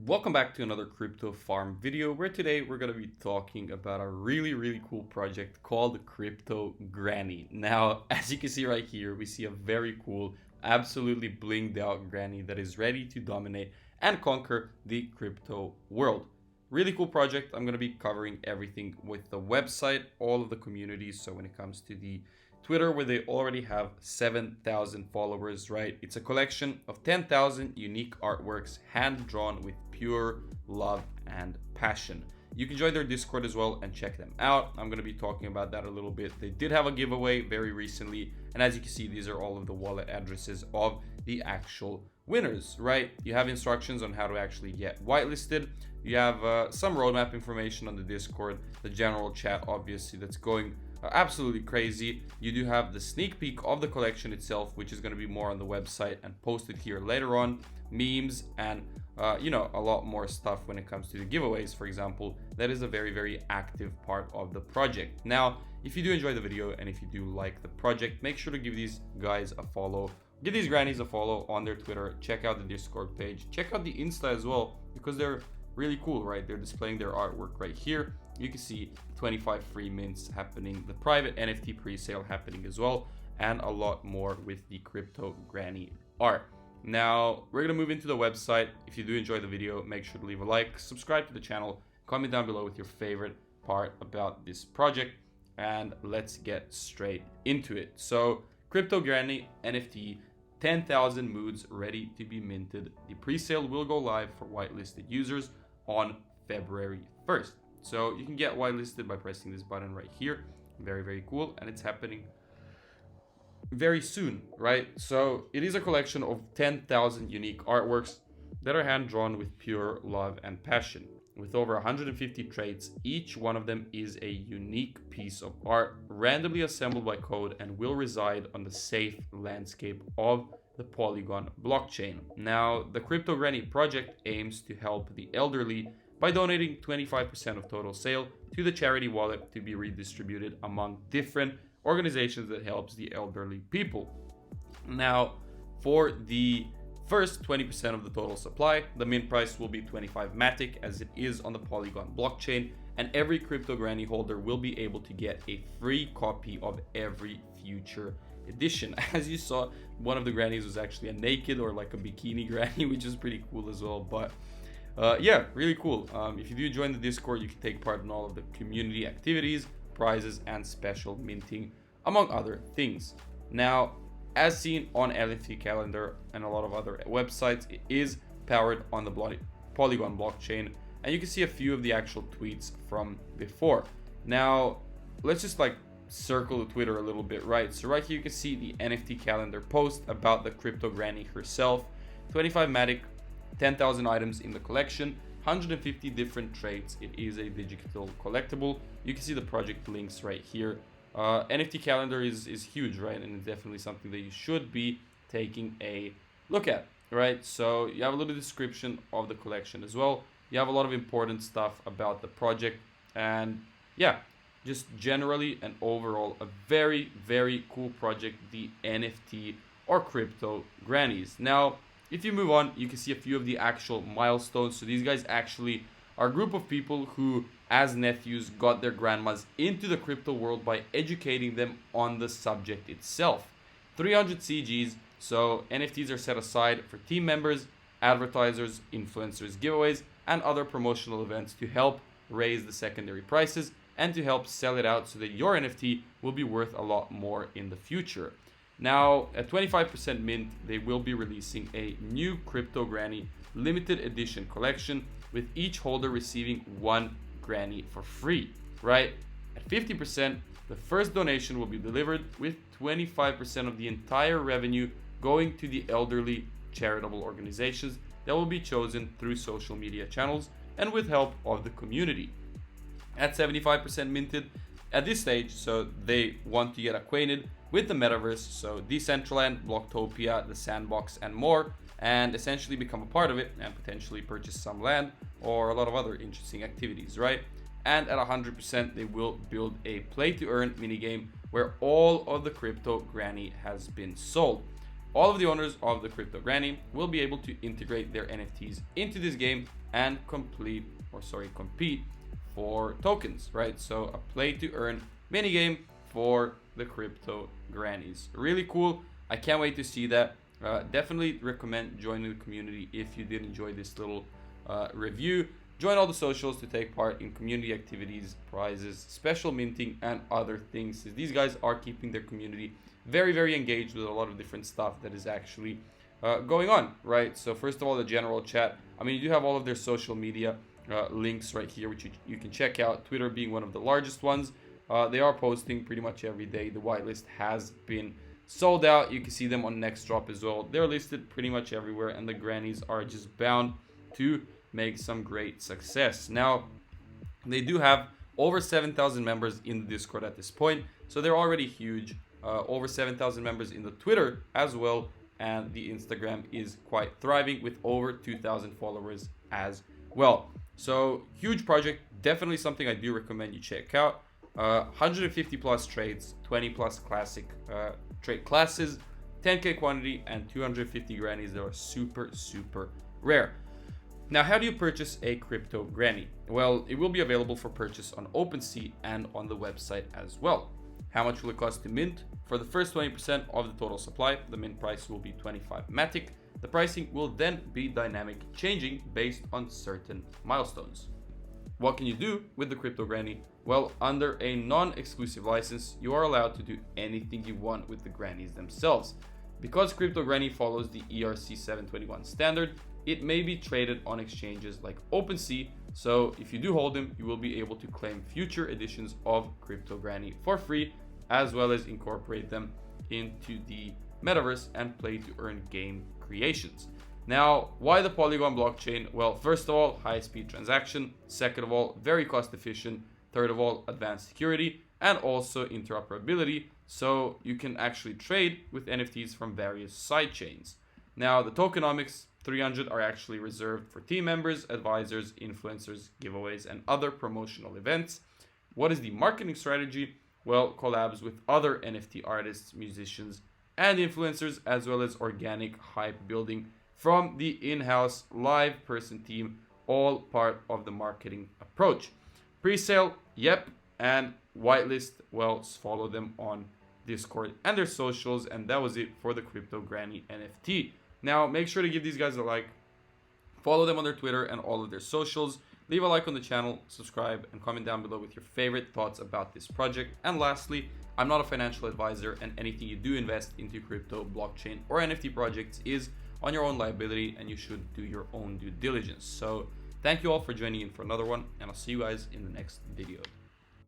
Welcome back to another crypto farm video where today we're going to be talking about a really cool project called CryptoGranny. Now, as you can see right here, we see a very cool, absolutely blinged out granny that is ready to dominate and conquer the crypto world. Really cool project. I'm going to be covering everything with the website, all of the communities. So when it comes to the Twitter, where they already have 7,000 followers, right? It's a collection of 10,000 unique artworks, hand drawn with pure love and passion. You can join their Discord as well and check them out. I'm going to be talking about that a little bit. They did have a giveaway very recently, and as you can see, these are all of the wallet addresses of the actual winners, right? You have instructions on how to actually get whitelisted. You have some roadmap information on the Discord, the general chat, obviously, that's going absolutely crazy. You do have the sneak peek of the collection itself, which is going to be more on the website and posted here later on, memes and a lot more stuff when it comes to the giveaways, for example. That is a very active part of the project. Now, if you do enjoy the video and if you do like the project, make sure to give these guys a follow, give these grannies a follow on their Twitter, check out the Discord page, check out the Insta as well, because they're really cool, right? They're displaying their artwork right here. You can see 25 free mints happening, the private NFT pre-sale happening as well, and a lot more with the CryptoGranny art. Now, we're going to move into the website. If you do enjoy the video, make sure to leave a like, subscribe to the channel, comment down below with your favorite part about this project, and let's get straight into it. So, CryptoGranny NFT, 10,000 moods ready to be minted. The pre-sale will go live for whitelisted users on February 1st. So you can get whitelisted by pressing this button right here. Very cool, and it's happening very soon, right? So it is a collection of 10,000 unique artworks that are hand drawn with pure love and passion. With over 150 traits, each one of them is a unique piece of art, randomly assembled by code, and will reside on the safe landscape of the Polygon blockchain. Now, the CryptoGranny project aims to help the elderly by donating 25% of total sale to the charity wallet to be redistributed among different organizations that helps the elderly people. Now, for the first 20% of the total supply, the mint price will be 25 matic, as it is on the Polygon blockchain, and every CryptoGranny holder will be able to get a free copy of every future edition. As you saw, one of the grannies was actually a naked or like a bikini granny, which is pretty cool as well. But yeah, really cool. If you do join the Discord, you can take part in all of the community activities, prizes, and special minting, among other things. Now, as seen on NFT Calendar and a lot of other websites, it is powered on the Polygon blockchain, and you can see a few of the actual tweets from before. Now, let's just circle the Twitter a little bit, right? So right here you can see the NFT Calendar post about the CryptoGranny herself. 25 matic, 10,000 items in the collection, 150 different traits. It is a digital collectible. You can see the project links right here. NFT Calendar is huge, right? And it's definitely something that you should be taking a look at, right? So you have a little description of the collection as well. You have a lot of important stuff about the project, and yeah, just generally and overall a very cool project, the NFT or CryptoGrannies. Now, if you move on, you can see a few of the actual milestones. So these guys actually are a group of people who, as nephews, got their grandmas into the crypto world by educating them on the subject itself. 300 CGs, so NFTs are set aside for team members, advertisers, influencers, giveaways, and other promotional events to help raise the secondary prices and to help sell it out so that your NFT will be worth a lot more in the future. Now, at 25% mint, they will be releasing a new CryptoGranny limited edition collection, with each holder receiving one granny for free, right? At 50%, the first donation will be delivered, with 25% of the entire revenue going to the elderly charitable organizations that will be chosen through social media channels and with help of the community. At 75% minted at this stage, so they want to get acquainted with the metaverse, so Decentraland, Blocktopia, the Sandbox, and more, and essentially become a part of it and potentially purchase some land or a lot of other interesting activities, right? And at 100%, they will build a play-to-earn minigame where all of the CryptoGranny has been sold. All of the owners of the CryptoGranny will be able to integrate their NFTs into this game and compete for tokens, right? So a play to earn minigame for the crypto grannies. Really cool. I can't wait to see that. Definitely recommend joining the community if you did enjoy this little review. Join all the socials to take part in community activities, prizes, special minting, and other things. These guys are keeping their community very, very engaged with a lot of different stuff that is actually going on, right? So first of all, the general chat. I mean, you do have all of their social media links right here, which you can check out. Twitter being one of the largest ones. They are posting pretty much every day. The whitelist has been sold out. You can see them on Next Drop as well. They're listed pretty much everywhere, and the grannies are just bound to make some great success. Now, they do have over 7,000 members in the Discord at this point, so they're already huge. Over 7,000 members in the Twitter as well, and the Instagram is quite thriving with over 2,000 followers as well. So huge project, definitely something I do recommend you check out. 150 plus trades, 20 plus classic trade classes, 10k quantity, and 250 grannies that are super, super rare. Now, how do you purchase a crypto granny? Well, it will be available for purchase on OpenSea and on the website as well. How much will it cost to mint? For the first 20% of the total supply, the mint price will be 25 matic. The pricing will then be dynamic changing based on certain milestones. What can you do with the crypto granny? Well, under a non-exclusive license, you are allowed to do anything you want with the grannies themselves. Because crypto granny follows the ERC 721 standard, it may be traded on exchanges like OpenSea. So if you do hold them, you will be able to claim future editions of crypto granny for free, as well as incorporate them into the metaverse and play to earn game creations. Now, why the Polygon blockchain? Well, first of all, high speed transaction. Second of all, very cost efficient. Third of all, advanced security and also interoperability. So you can actually trade with NFTs from various side chains. Now, the tokenomics 300 are actually reserved for team members, advisors, influencers, giveaways, and other promotional events. What is the marketing strategy? Well, collabs with other NFT artists, musicians, and influencers, as well as organic hype building from the in-house live person team, all part of the marketing approach. Pre-sale, yep, and whitelist, well, follow them on Discord and their socials, and that was it for the Crypto Granny NFT. Now, make sure to give these guys a like, follow them on their Twitter and all of their socials, leave a like on the channel, subscribe, and comment down below with your favorite thoughts about this project. And lastly, I'm not a financial advisor, and anything you do invest into crypto, blockchain, or NFT projects is on your own liability, and you should do your own due diligence. So thank you all for joining in for another one, and I'll see you guys in the next video.